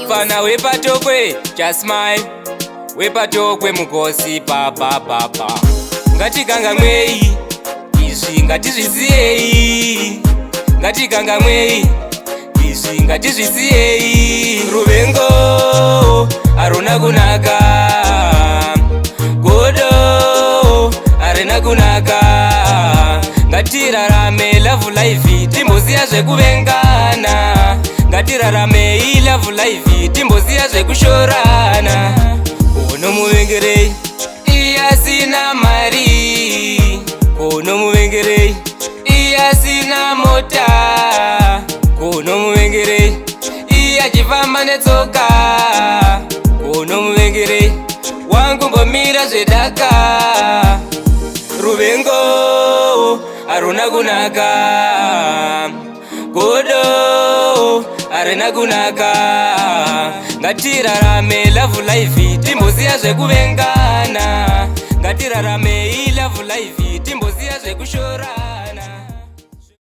Fana wepatokwe, just smile. Wepatokwe mukosi papa. Ngatikanga mwei, izvi ngatizviziyei. Ngatikanga mwei, izvi ngatizviziyei. Ruvengo aruna kunaka, godo arina kunaka. Ngatirarame love life timboziya zvekuvengana. Ngatirarame love life timboziya zvekushorana. Kono muvengerei iya sina mari, kono muvengerei iya sina mota, kono muvengerei iya chifamba netsoka, kono muvengerei wangumbomira zvedaka. Ruvengo aruna kunaka, godo arina kunaka. Ngatirarame love life timboziya zvekuvengana. Ngatirarame love life timboziya zvekushorana.